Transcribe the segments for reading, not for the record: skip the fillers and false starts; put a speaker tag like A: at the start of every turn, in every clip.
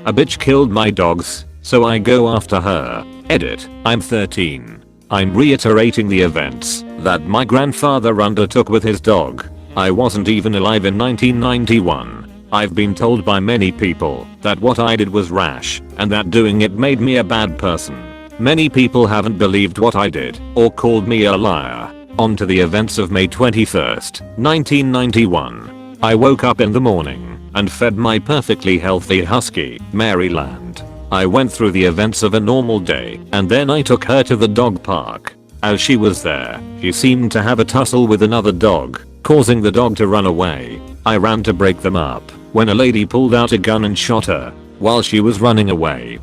A: A bitch killed my dogs, so I go after her. Edit. I'm 13. I'm reiterating the events that my grandfather undertook with his dog. I wasn't even alive in 1991. I've been told by many people that what I did was rash and that doing it made me a bad person. Many people haven't believed what I did or called me a liar. On to the events of May 21st, 1991. I woke up in the morning and fed my perfectly healthy husky, Maryland. I went through the events of a normal day and then I took her to the dog park. As she was there, she seemed to have a tussle with another dog, causing the dog to run away. I ran to break them up when a lady pulled out a gun and shot her while she was running away.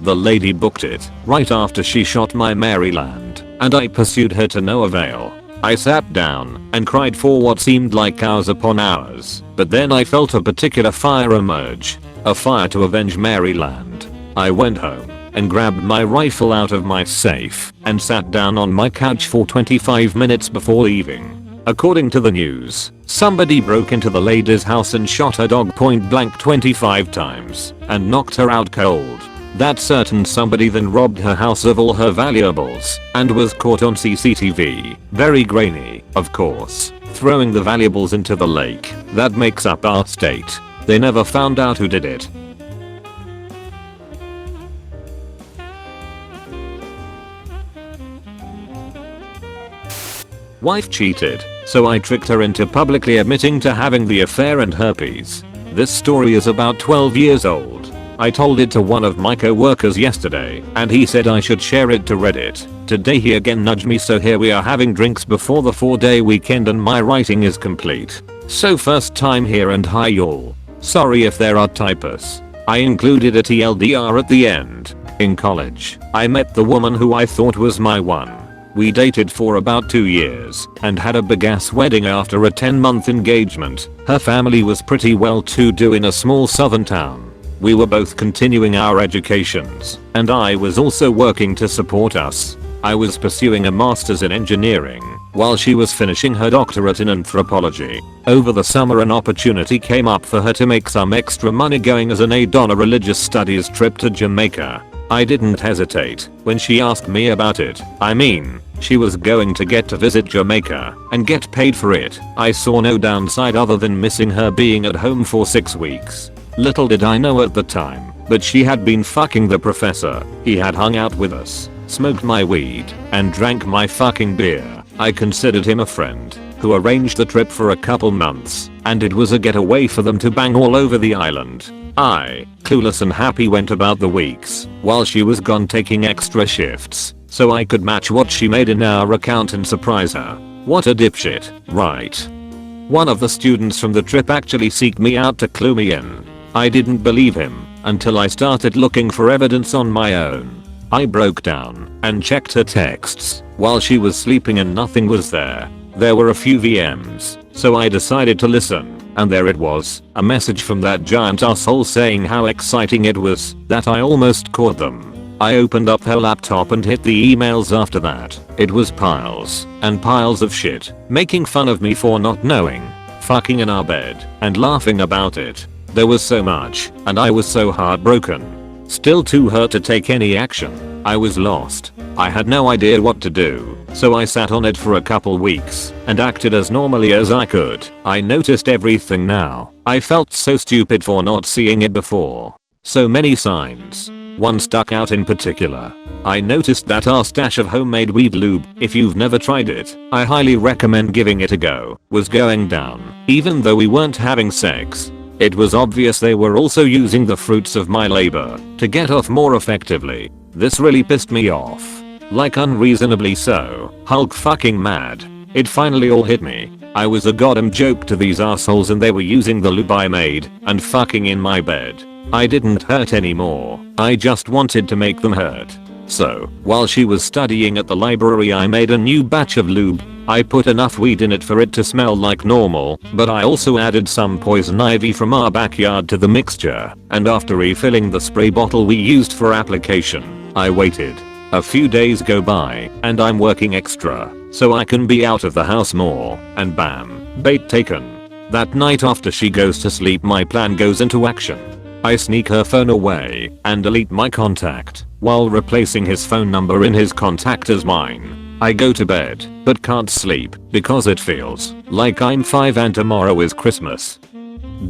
A: The lady booked it right after she shot my Maryland, and I pursued her to no avail. I sat down and cried for what seemed like hours upon hours, but then I felt a particular fire emerge. A fire to avenge Maryland. I went home and grabbed my rifle out of my safe and sat down on my couch for 25 minutes before leaving. According to the news, somebody broke into the lady's house and shot her dog point blank 25 times and knocked her out cold. That certain somebody then robbed her house of all her valuables and was caught on CCTV. Very grainy, of course, throwing the valuables into the lake that makes up our state. They never found out who did it. Wife cheated, so I tricked her into publicly admitting to having the affair and herpes. This story is about 12 years old. I told it to one of my co-workers yesterday and he said I should share it to Reddit. Today he again nudged me, so here we are having drinks before the 4-day weekend and my writing is complete. So first time here and hi y'all. Sorry if there are typos. I included a TLDR at the end. In college, I met the woman who I thought was my one. We dated for about 2 years and had a big ass wedding after a 10-month engagement. Her family was pretty well to do in a small southern town. We were both continuing our educations and I was also working to support us. I was pursuing a master's in engineering while she was finishing her doctorate in anthropology. Over the summer an opportunity came up for her to make some extra money going as an aide on a religious studies trip to Jamaica. I didn't hesitate when she asked me about it. I mean, she was going to get to visit Jamaica and get paid for it. I saw no downside other than missing her being at home for 6 weeks. Little did I know at the time, but she had been fucking the professor. He had hung out with us, smoked my weed, and drank my fucking beer. I considered him a friend who arranged the trip for a couple months, and it was a getaway for them to bang all over the island. I, clueless and happy, went about the weeks while she was gone taking extra shifts so I could match what she made in our account and surprise her. What a dipshit, right? One of the students from the trip actually seeked me out to clue me in. I didn't believe him until I started looking for evidence on my own. I broke down and checked her texts while she was sleeping and nothing was there. There were a few VMs, so I decided to listen, and there it was, a message from that giant asshole saying how exciting it was that I almost caught them. I opened up her laptop and hit the emails after that. It was piles and piles of shit, making fun of me for not knowing, fucking in our bed, and laughing about it. There was so much, and I was so heartbroken. Still too hurt to take any action. I was lost. I had no idea what to do, so I sat on it for a couple weeks and acted as normally as I could. I noticed everything now. I felt so stupid for not seeing it before. So many signs. One stuck out in particular. I noticed that our stash of homemade weed lube, if you've never tried it, I highly recommend giving it a go, was going down, even though we weren't having sex. It was obvious they were also using the fruits of my labor to get off more effectively. This really pissed me off. Like unreasonably so. Hulk fucking mad. It finally all hit me. I was a goddamn joke to these assholes and they were using the lube I made and fucking in my bed. I didn't hurt anymore. I just wanted to make them hurt. So, while she was studying at the library, I made a new batch of lube. I put enough weed in it for it to smell like normal, but I also added some poison ivy from our backyard to the mixture, and after refilling the spray bottle we used for application, I waited A few days go by and I'm working extra so I can be out of the house more, and bam, bait taken. That night after she goes to sleep my plan goes into action. I sneak her phone away and delete my contact while replacing his phone number in his contact as mine. I go to bed but can't sleep because it feels like I'm 5 and tomorrow is Christmas.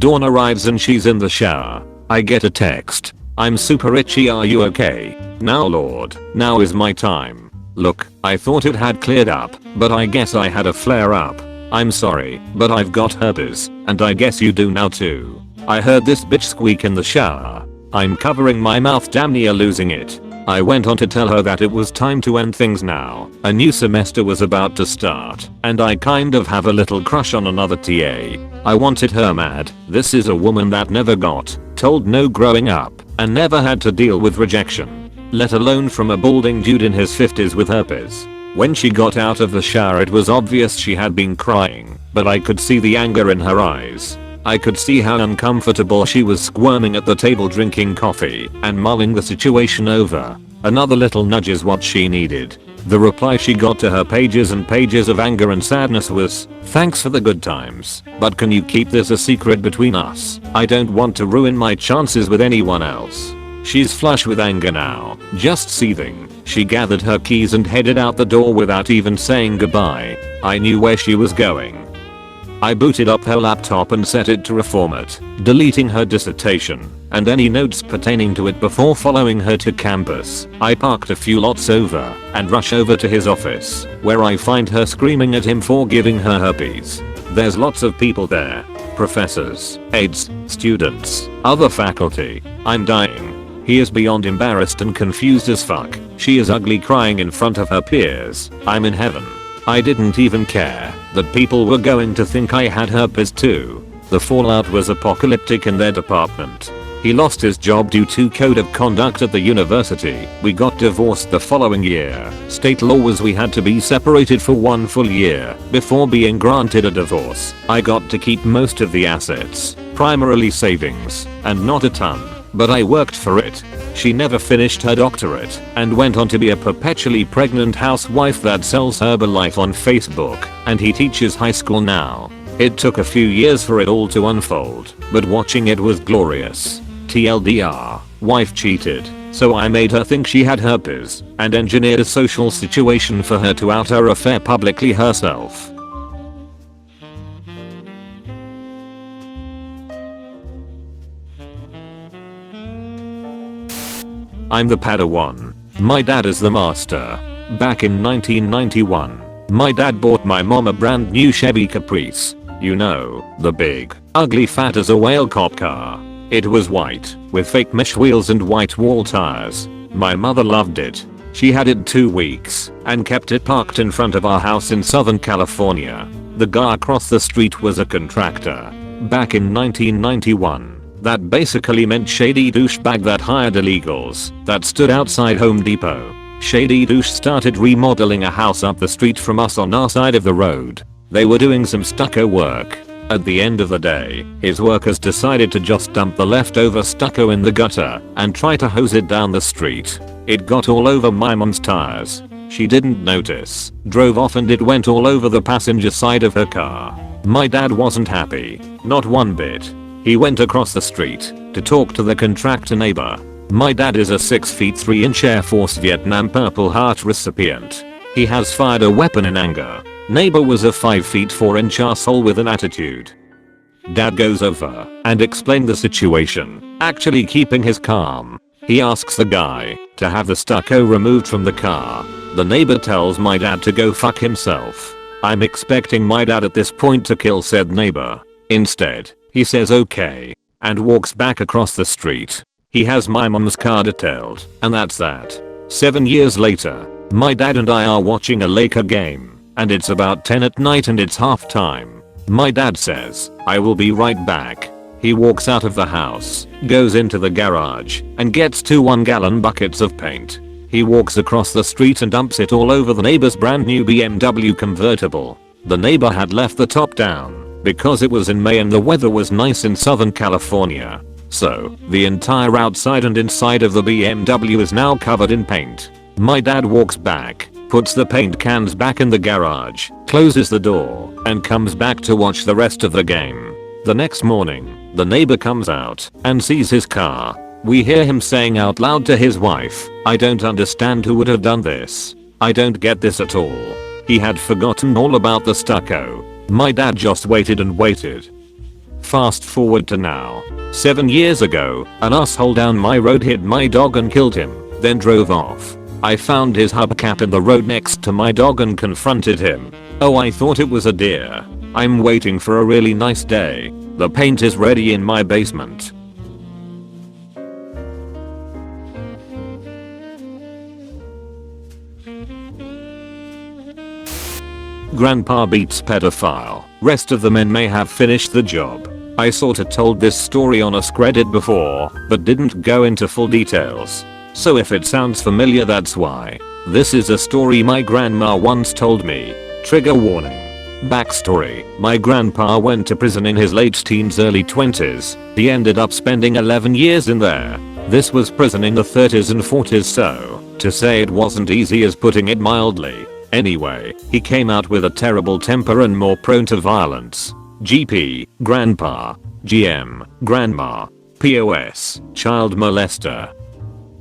A: Dawn arrives and she's in the shower. I get a text. I'm super itchy, are you okay? Now Lord, now is my time. Look, I thought it had cleared up, but I guess I had a flare up. I'm sorry, but I've got herpes, and I guess you do now too. I heard this bitch squeak in the shower. I'm covering my mouth, damn near losing it. I went on to tell her that it was time to end things now. A new semester was about to start, and I kind of have a little crush on another TA. I wanted her mad. This is a woman that never got told no growing up, and never had to deal with rejection, let alone from a balding dude in his 50s with herpes. When she got out of the shower it was obvious she had been crying, but I could see the anger in her eyes. I could see how uncomfortable she was squirming at the table drinking coffee and mulling the situation over. Another little nudge is what she needed. The reply she got to her pages and pages of anger and sadness was, "Thanks for the good times, but can you keep this a secret between us? I don't want to ruin my chances with anyone else." She's flush with anger now, just seething. She gathered her keys and headed out the door without even saying goodbye. I knew where she was going. I booted up her laptop and set it to reformat, deleting her dissertation and any notes pertaining to it before following her to campus. I parked a few lots over and rush over to his office, where I find her screaming at him for giving her herpes. There's lots of people there. Professors, aides, students, other faculty. I'm dying. He is beyond embarrassed and confused as fuck. She is ugly, crying in front of her peers. I'm in heaven. I didn't even care that people were going to think I had herpes too. The fallout was apocalyptic in their department. He lost his job due to code of conduct at the university. We got divorced the following year. State law was we had to be separated for 1 full year before being granted a divorce. I got to keep most of the assets, primarily savings, and not a ton, but I worked for it. She never finished her doctorate and went on to be a perpetually pregnant housewife that sells Herbalife on Facebook, and he teaches high school now. It took a few years for it all to unfold, but watching it was glorious. TLDR, wife cheated, so I made her think she had herpes and engineered a social situation for her to out her affair publicly herself. I'm the Padawan. My dad is the master. Back in 1991, my dad bought my mom a brand new Chevy Caprice. You know, the big, ugly, fat as a whale cop car. It was white, with fake mesh wheels and white wall tires. My mother loved it. She had it 2 weeks and kept it parked in front of our house in Southern California. The guy across the street was a contractor. Back in 1991. That basically meant shady douchebag that hired illegals that stood outside Home Depot. Shady douche started remodeling a house up the street from us on our side of the road. They were doing some stucco work. At the end of the day, his workers decided to just dump the leftover stucco in the gutter and try to hose it down the street. It got all over my mom's tires. She didn't notice, drove off, and it went all over the passenger side of her car. My dad wasn't happy, not one bit. He went across the street to talk to the contractor neighbor. My dad is a 6'3" Air Force Vietnam Purple Heart recipient. He has fired a weapon in anger. Neighbor was a 5'4" asshole with an attitude. Dad goes over and explained the situation, actually keeping his calm. He asks the guy to have the stucco removed from the car. The neighbor tells my dad to go fuck himself. I'm expecting my dad at this point to kill said neighbor. Instead, he says okay and walks back across the street. He has my mom's car detailed, and that's that. 7 years later, my dad and I are watching a Laker game, and it's about 10 at night and it's halftime. My dad says, "I will be right back." He walks out of the house, goes into the garage, and gets 2 1-gallon buckets of paint. He walks across the street and dumps it all over the neighbor's brand new BMW convertible. The neighbor had left the top down because it was in May and the weather was nice in Southern California. So, the entire outside and inside of the BMW is now covered in paint. My dad walks back, puts the paint cans back in the garage, closes the door, and comes back to watch the rest of the game. The next morning, the neighbor comes out and sees his car. We hear him saying out loud to his wife, "I don't understand who would have done this. I don't get this at all." He had forgotten all about the stucco. My dad just waited and waited. Fast forward to now. 7 years ago, an asshole down my road hit my dog and killed him, then drove off. I found his hubcap in the road next to my dog and confronted him. Oh, I thought it was a deer. I'm waiting for a really nice day. The paint is ready in my basement. Grandpa beats pedophile. Rest of the men may have finished the job. I sorta told this story on a Reddit before, but didn't go into full details. So if it sounds familiar, that's why. This is a story my grandma once told me. Trigger warning. Backstory. My grandpa went to prison in his late teens, early 20s. He ended up spending 11 years in there. This was prison in the 30s and 40s, so to say it wasn't easy is putting it mildly. Anyway, he came out with a terrible temper and more prone to violence. GP, grandpa. GM, grandma. POS, child molester.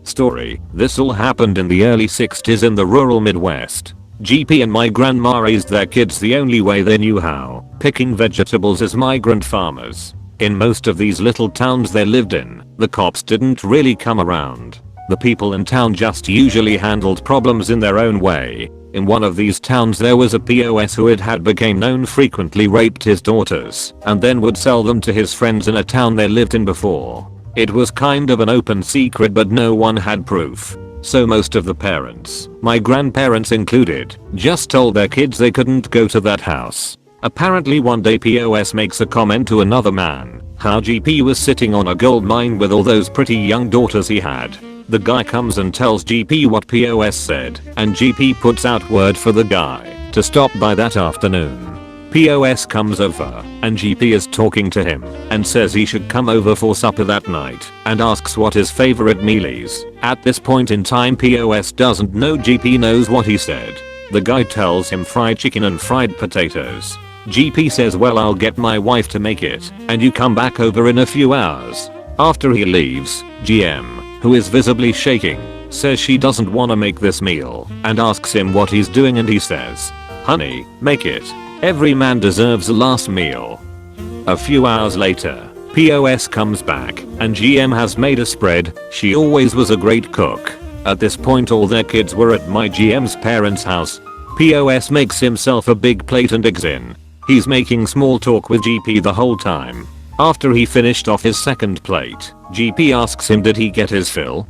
A: Story. This all happened in the early 60s in the rural Midwest. GP and my grandma raised their kids the only way they knew how, picking vegetables as migrant farmers. In most of these little towns they lived in, the cops didn't really come around. The people in town just usually handled problems in their own way. In one of these towns there was a POS who had became known frequently raped his daughters and then would sell them to his friends in a town they lived in before. It was kind of an open secret, but no one had proof. So most of the parents, my grandparents included, just told their kids they couldn't go to that house. Apparently one day POS makes a comment to another man, how GP was sitting on a gold mine with all those pretty young daughters he had. The guy comes and tells GP what POS said, and GP puts out word for the guy to stop by that afternoon. POS comes over, and GP is talking to him, and says he should come over for supper that night, and asks what his favorite meal is. At this point in time POS doesn't know GP knows what he said. The guy tells him fried chicken and fried potatoes. GP says, well, I'll get my wife to make it, and you come back over in a few hours. After he leaves, GM, who is visibly shaking, says she doesn't wanna make this meal, and asks him what he's doing, and he says, honey, make it. Every man deserves a last meal. A few hours later, POS comes back, and GM has made a spread. She always was a great cook. At this point all their kids were at my GM's parents' house. POS makes himself a big plate and eggs in. He's making small talk with GP the whole time. After he finished off his second plate, GP asks him did he get his fill?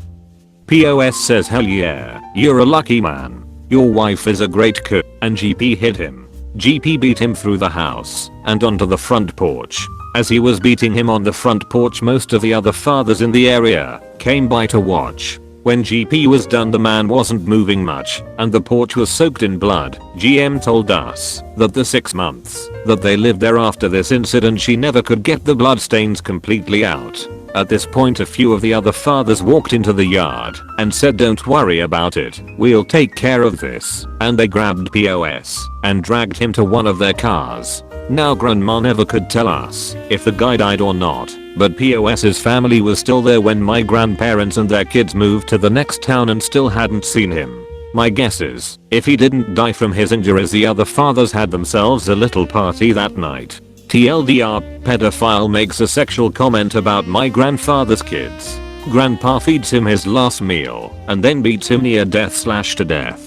A: POS says, hell yeah, you're a lucky man. Your wife is a great cook, and GP hit him. GP beat him through the house and onto the front porch. As he was beating him on the front porch, most of the other fathers in the area came by to watch. When GP was done the man wasn't moving much, and the porch was soaked in blood. GM told us that the 6 months that they lived there after this incident she never could get the bloodstains completely out. At this point a few of the other fathers walked into the yard and said, don't worry about it, we'll take care of this, and they grabbed POS and dragged him to one of their cars. Now grandma never could tell us if the guy died or not, but POS's family was still there when my grandparents and their kids moved to the next town and still hadn't seen him. My guess is, if he didn't die from his injuries the other fathers had themselves a little party that night. TLDR, pedophile makes a sexual comment about my grandfather's kids. Grandpa feeds him his last meal and then beats him near death / to death.